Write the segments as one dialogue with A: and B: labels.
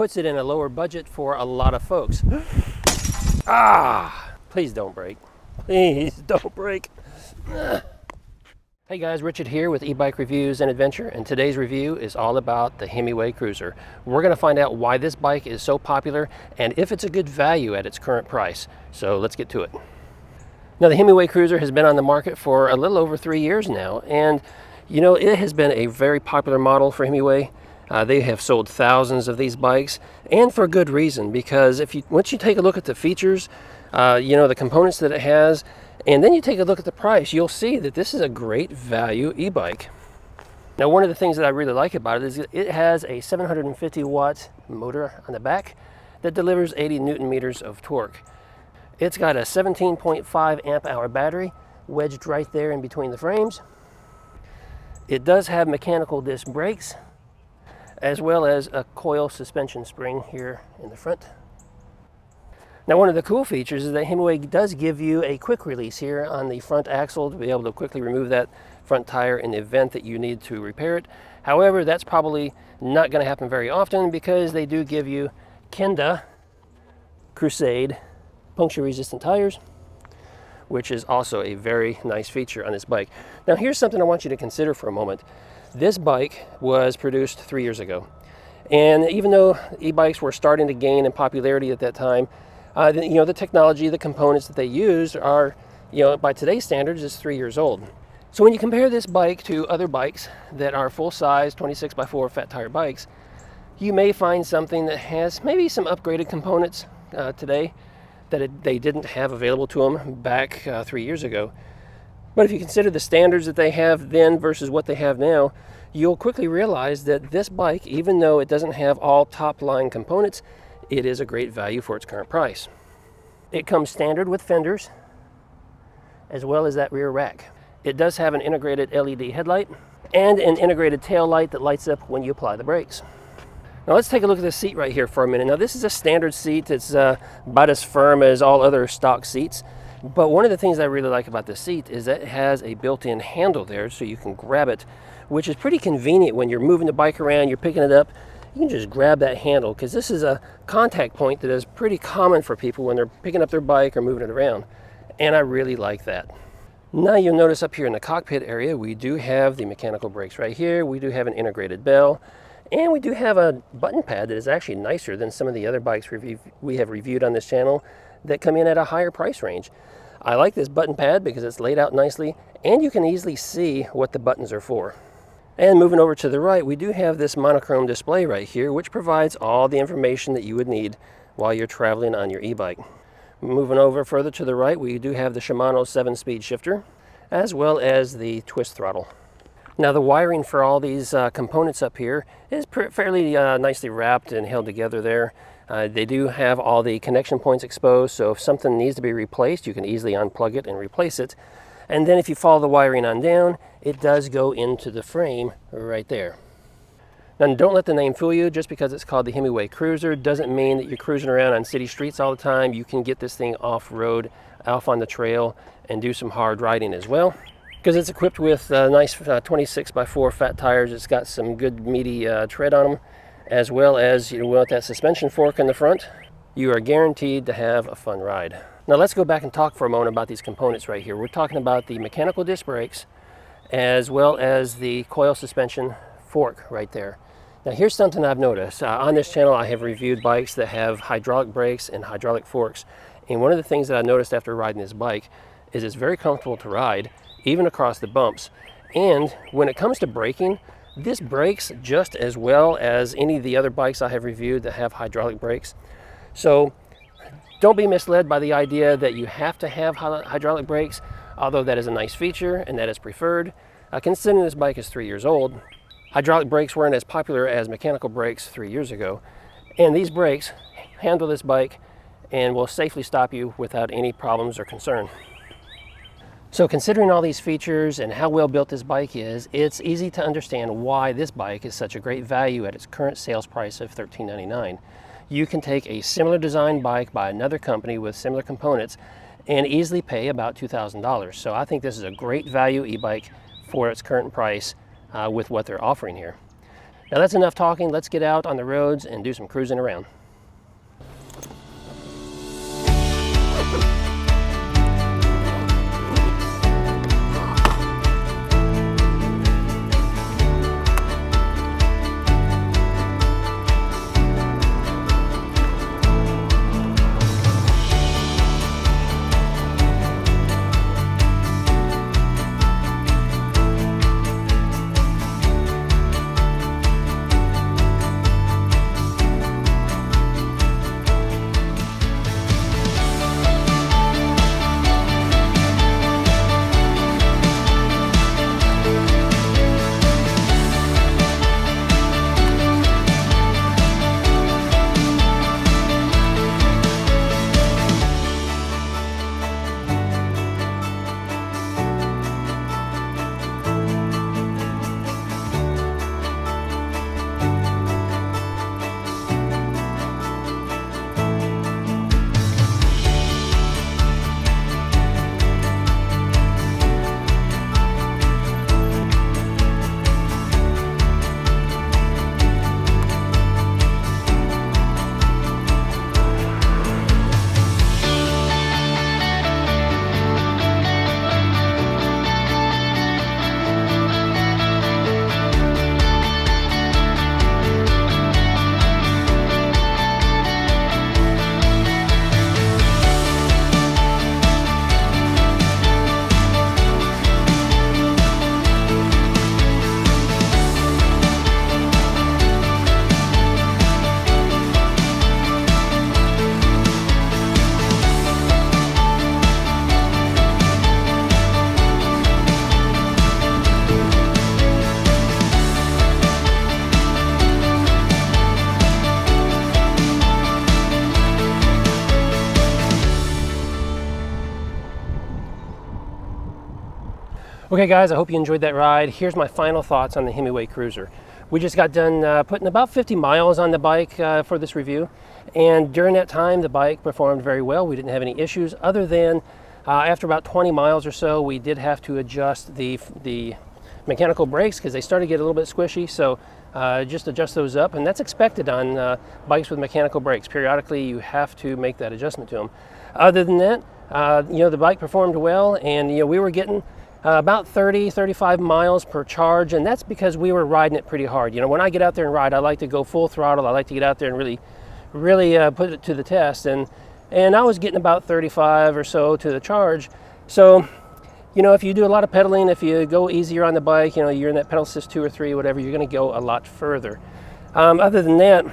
A: puts it in a lower budget for a lot of folks. Please don't break. Please don't break. Hey guys, Richard here with eBike Reviews and Adventure, and today's review is all about the Himiway Cruiser. We're going to find out why this bike is so popular and if it's a good value at its current price. So let's get to it. Now, the Himiway Cruiser has been on the market for a little over 3 years now, and you know, it has been a very popular model for Himiway. They have sold thousands of these bikes, and for good reason, because once you take a look at the features, you know, the components that it has, and then you take a look at the price, you'll see that this is a great value e-bike. Now, one of the things that I really like about it is it has a 750 watt motor on the back that delivers 80 Newton meters of torque. It's got a 17.5 amp hour battery wedged right there in between the frames. It does have mechanical disc brakes, as well as a coil suspension spring here in the front. Now, one of the cool features is that Himiway does give you a quick release here on the front axle to be able to quickly remove that front tire in the event that you need to repair it. However, that's probably not going to happen very often because they do give you Kenda Crusade puncture resistant tires, which is also a very nice feature on this bike. Now, here's something I want you to consider for a moment. This bike was produced 3 years ago, and even though e-bikes were starting to gain in popularity at that time, you know, the technology, the components that they use are, you know, by today's standards, is 3 years old. So when you compare this bike to other bikes that are full-size 26x4 fat tire bikes, you may find something that has maybe some upgraded components today that they didn't have available to them back 3 years ago. But if you consider the standards that they have then versus what they have now, you'll quickly realize that this bike, even though it doesn't have all top-line components, it is a great value for its current price. It comes standard with fenders, as well as that rear rack. It does have an integrated LED headlight and an integrated tail light that lights up when you apply the brakes. Now let's take a look at this seat right here for a minute. Now, this is a standard seat. It's about as firm as all other stock seats. But one of the things I really like about this seat is that it has a built-in handle there so you can grab it, which is pretty convenient when you're moving the bike around, you're picking it up. You can just grab that handle, because this is a contact point that is pretty common for people when they're picking up their bike or moving it around, and I really like that. Now, you'll notice up here in the cockpit area, we do have the mechanical brakes right here. We do have an integrated bell, and we do have a button pad that is actually nicer than some of the other bikes we have reviewed on this channel that come in at a higher price range. I like this button pad because it's laid out nicely, and you can easily see what the buttons are for. And moving over to the right, we do have this monochrome display right here, which provides all the information that you would need while you're traveling on your e-bike. Moving over further to the right, we do have the Shimano 7-speed shifter, as well as the twist throttle. Now, the wiring for all these components up here is fairly nicely wrapped and held together there. They do have all the connection points exposed, so if something needs to be replaced, you can easily unplug it and replace it. And then if you follow the wiring on down, it does go into the frame right there. Now, don't let the name fool you. Just because it's called the Himiway Cruiser doesn't mean that you're cruising around on city streets all the time. You can get this thing off-road, off on the trail, and do some hard riding as well. Because it's equipped with nice 26x4 fat tires. It's got some good meaty tread on them, as well as, you know, with that suspension fork in the front, you are guaranteed to have a fun ride. Now, let's go back and talk for a moment about these components right here. We're talking about the mechanical disc brakes, as well as the coil suspension fork right there. Now, here's something I've noticed. On this channel, I have reviewed bikes that have hydraulic brakes and hydraulic forks. And one of the things that I noticed after riding this bike is it's very comfortable to ride, even across the bumps. And when it comes to braking, this brakes just as well as any of the other bikes I have reviewed that have hydraulic brakes. So don't be misled by the idea that you have to have hydraulic brakes, although that is a nice feature and that is preferred. Considering this bike is 3 years old, hydraulic brakes weren't as popular as mechanical brakes 3 years ago. And these brakes handle this bike and will safely stop you without any problems or concern. So considering all these features and how well built this bike is, it's easy to understand why this bike is such a great value at its current sales price of $13.99. You can take a similar design bike by another company with similar components and easily pay about $2,000. So I think this is a great value e-bike for its current price with what they're offering here. Now that's enough talking. Let's get out on the roads and do some cruising around. Okay guys, I hope you enjoyed that ride. Here's my final thoughts on the Himiway Cruiser. We just got done putting about 50 miles on the bike for this review, and during that time the bike performed very well. We didn't have any issues other than after about 20 miles or so we did have to adjust the mechanical brakes because they started to get a little bit squishy, so just adjust those up, and that's expected on bikes with mechanical brakes. Periodically you have to make that adjustment to them. Other than that, the bike performed well, and we were getting about 35 miles per charge, and that's because we were riding it pretty hard. When I get out there and ride, I like to go full throttle. I like to get out there and really put it to the test, and I was getting about 35 or so to the charge. So if you do a lot of pedaling, if you go easier on the bike, you're in that pedal assist 2 or 3, whatever, you're going to go a lot further. Other than that,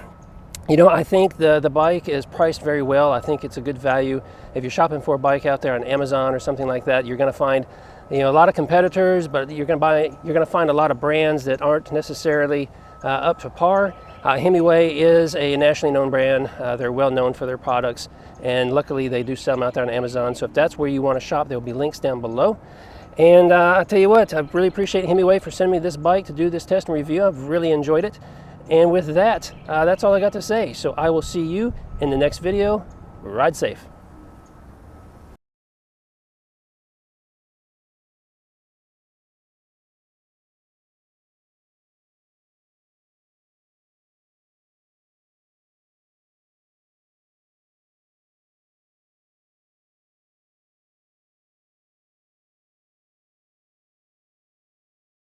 A: I think the bike is priced very well. I think it's a good value. If you're shopping for a bike out there on Amazon or something like that, you're going to find a lot of competitors, but you're going to find a lot of brands that aren't necessarily up to par. Himiway is a nationally known brand. They're well known for their products, and luckily they do sell them out there on Amazon. So if that's where you want to shop, there'll be links down below. And I'll tell you what, I really appreciate Himiway for sending me this bike to do this test and review. I've really enjoyed it. And with that, that's all I got to say. So I will see you in the next video. Ride safe.